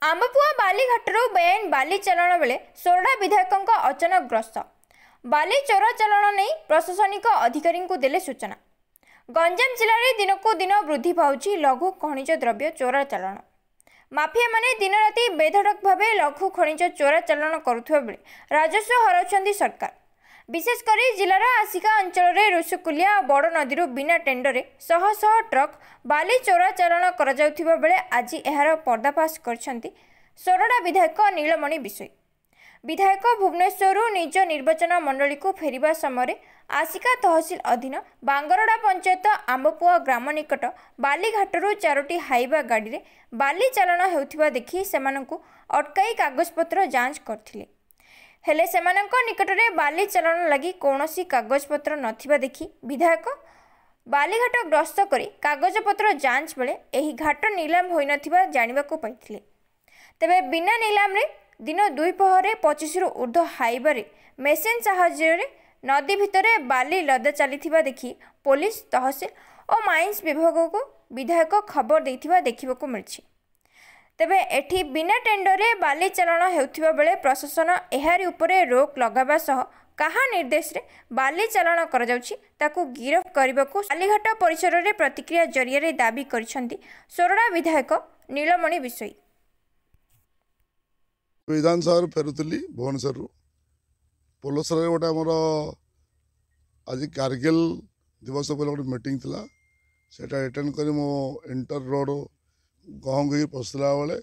आंबपुआ बालीघाटू बेआईन बाली चलन बेले सोरडा विधायकों अचानक ग्रस्त बाली चोरा चलन नहीं प्रशासनिक अधिकारी को देले सूचना। गंजाम जिले में दिन को दिन वृद्धि पाउछि लघु खनिज द्रव्य चोरा चलन। माफिया माने दिन राति बेधड़क भाव लघु खनिज चोरा चलन करुवा बेले राजस्व हराउछंती सरकार। विशेषकर जिलार आसिका अंचल में ऋषिकुलिया और बड़ नदी बिना टेंडर शह शह ट्रक बाली चोरा चलन करा बेले आज यार पर्दाफाश करछंती सोरडा विधायक नीलमणि बिसोई। विधायक भुवनेश्वर निज निर्वाचन मंडली को फेरिबा समय आसिका तहसिल अधीन बांगरडा पंचायत आंबपुआ ग्राम निकट बालीघाटू 4टी हाइवा गाड़ी में बाली चालन हेउथिबा देखि सेमानंकु अटकाई कागजपत्र जांच करथिले। हेले सेमानंक निकटरे बाली चालन लगी कौनसी कागजपत्र नथिबा देखि विधायक बालीघाट ग्रस्त करी कागजपत्र जांच बेले एही घाट नीलाम होई नथिबा जानिबाकु पाइथिले। तेबे बिना नीलाम रे दिन 2 पहरे 25 रु ऊर्ध्व हाइबारे मेसिन साहाय्य नदी भितरे बाली लदा चलीथिबा देखि पुलिस तहसिल और माइंस विभाग को विधायक खबर देथिबा देखिबाकु मिलछि। तेबे एठी बिना टेंडर रे बाली चालन हेउथिबा बेले प्रशासन एहारी उपरे रोक लगाबा सह कहा निर्देश रे बाली चालन करा जाउछि ताकू गिरफ करबाकू बालीघाट परिसर रे प्रतिक्रिया जरिया रे दाबी करिसंती सोरडा विधायक नीलमणि बिसोई। विधानसभा फेरुली भुवनेश्वर पोलसर गोटे आमर आज कारगिल दिवस गोटे मीटिंग थिला सेटा अटेंड करी मो इंटर रोड गहंग पशुला बेले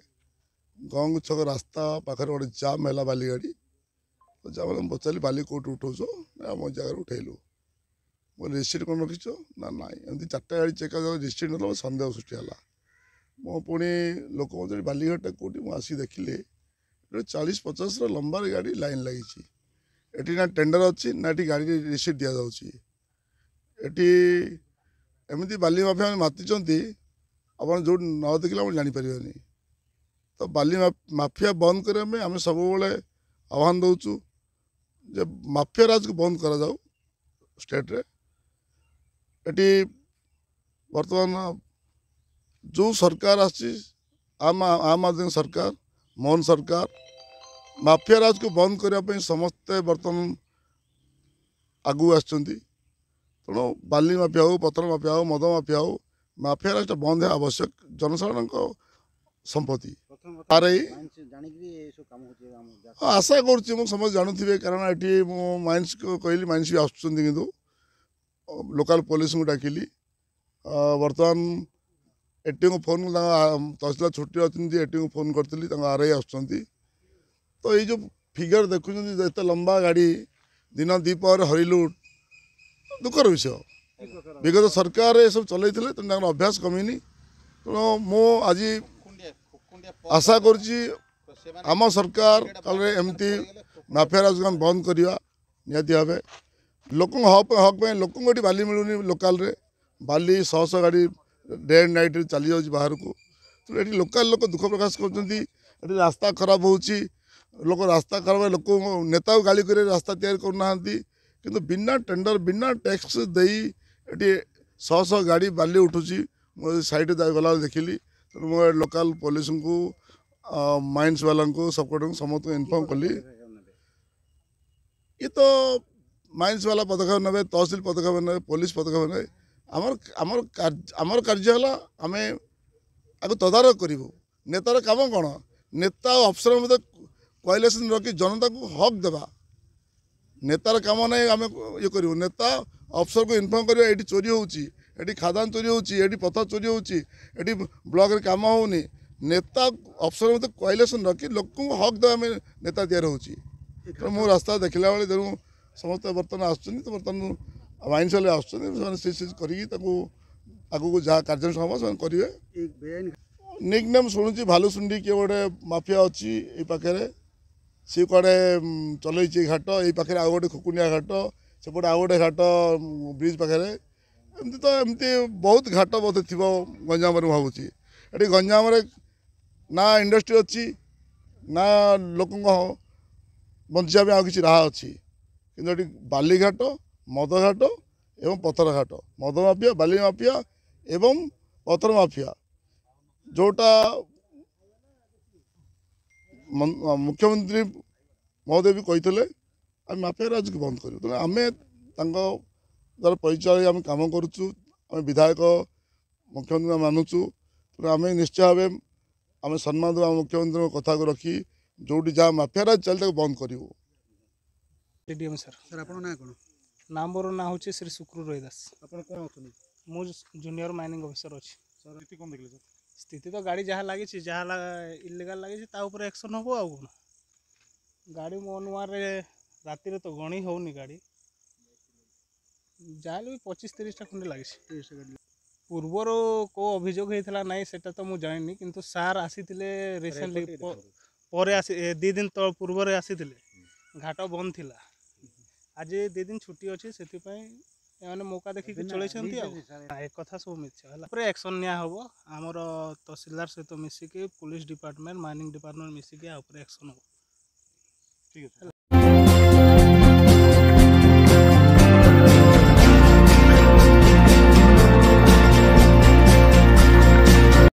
गहंग छक रास्ता पाखे गोटे जाम है बाली गाड़ी तो जाम पचारि बाली कौट उठाऊच आम जगह उठेलु मो रिसीट कौन रखीच ना ना एमती 4टा गाड़ी चेक रिसीट ना सन्देह सृष्टि है मो पुणी लोक मत बालीघाटा कौटी मुझे देखिले 40-50 लंबा गाड़ी लाइन लगी एटी ना टेंडर अच्छी ना ये गाड़ी रिसीट दि जाऊँगी एमती बाली माफिया माति आप जो न देखिले आप जापर तो बाली माफिया बंद करने आम सब आह्वान दौचु जे माफिया राज को बंद करा जाऊ स्टेट रे एटी वर्तमान जो सरकार आम आदमी सरकार मोहन सरकार माफिया राज को बंद करने समस्ते बर्तमान आगू आसु बाली माफिया हो पथर माफिया हो मद माफिया हो माफिया राज बंद है आवश्यक जनसाधारण संपत्ति आरई आशा करुँच समस्त जानूे कारण ये माइंस को कहली माइंस भी आसुँच कि लोकल पुलिस को डाकिली बर्तमान एटी को फोन तहसील छुट्टी अच्छी एटी को फोन करी आरई आसुँच तो ये जो फिगर देखुं एत लंबा गाड़ी दिन 2 पहर हरिलुट दुखर विषय विगत सरकार ये सब चलते तेनाली अभ्यास कमीनी तेणु मु आज आशा करुँची आम सरकार काल एमती माफिया राज बंद करवा निहती भाव लोक हक लोक बाली मिलूनी लोकाल रे बाली शह गाड़ी डे एंड नाइट चली जाऊँगी बाहर को तो ये लोकाल लोक दुख प्रकाश कर रास्ता खराब हो लोक रास्ता खराब लोक नेता गाली कर रास्ता तैयारी करना किंतु बिना टेंडर बिना टैक्स दे शह गाड़ी बाली उठुची साइड गला देखिली तो मुझे लोकल पुलिस को माइंस वाला को सबको समस्त इनफॉर्म कली ये तो माइंस वाला पदक्षेप ने तहसिल पदक्षेप ने पुलिस पदक्षेप ने आमर कार्य है आम आगे तदारख करूँ नेतार काम कौन नेता अफसर मत कोअलिशन रखी जनता को हक देवा नेतार काम नहीं आम ये करूँ नेता अफसर को इनफॉर्म कर ये चोरी होती खादान चोरी होती पथ चोरी होती ब्लॉक रे काम होनी नेता अफसर मत कोअलिशन रखी लोक को हक देवा नेता तैयार होती तो मो रास्ता देखला बेले तेणु समस्त बर्तमान आसुँच तो बर्तमान माइंस वाले आगू जहाँ कार्यानुष्ठान हम से करेंगे निक नेम शुणुची भालुसुंडी किए गोटे माफिया अच्छी ये पाखे सी कड़े चलई घाट ये पाखे आउ गोटे खुकुनिया घाट सेपटे आउ गोटे घाट ब्रिज पाखे एमती तो एमती बहुत घाट बोधे थी गंजाम भावुँ ये गंजाम ना इंडस्ट्री अच्छी ना लोक बंचापी आ कि राह अच्छी कि बालीघाट मदघाट एवं पथर घाट मद माफिया बाली माफिया एवं पथर माफिया जोटा मुख्यमंत्री महोदय भी कही आम माफिया राज को बंद करूँ तेना आम द्वारा परिचय आम कम करुचु आम विधायक मुख्यमंत्री मानुचु तेना आम निश्चय भाव आम सम्मान देव मुख्यमंत्री कथा को रखी जोटी जहाँ माफिया राज चलते बंद करूँ। डीडीएम सर सर आपण ना कोन नाम मोर ना होची श्री शुक्र रोहिदास आपण कोन होतनी मु जूनियर माइनिंग ऑफिसर अछि सर स्थिति कोन देखले सर स्थिति तो गाड़ी जहाँ लगी जहाँ इलीगाल लगी एक्शन हम आउ कौन गाड़ी मो अनुमान राति रे तो गणी होनी गाड़ी जहाँ भी 25-30 खंडे लगी पूर्वर को अभियोग होता ना सेटा तो मुझे जानी किंतु सार आसी रिसेंटली पर 2 दिन तो पूर्व आसी घाट बंद थिला आज 2 दिन छुट्टी अच्छी से मौका देखिक चलते एक कथा सब मिछ एक्शन निया हम आमर तहसीलदार सहित मिसिकी पुलिस डिपार्टमेंट माइनिंग डिपार्टमेंट मिसिकी एक्शन हम ठीक है।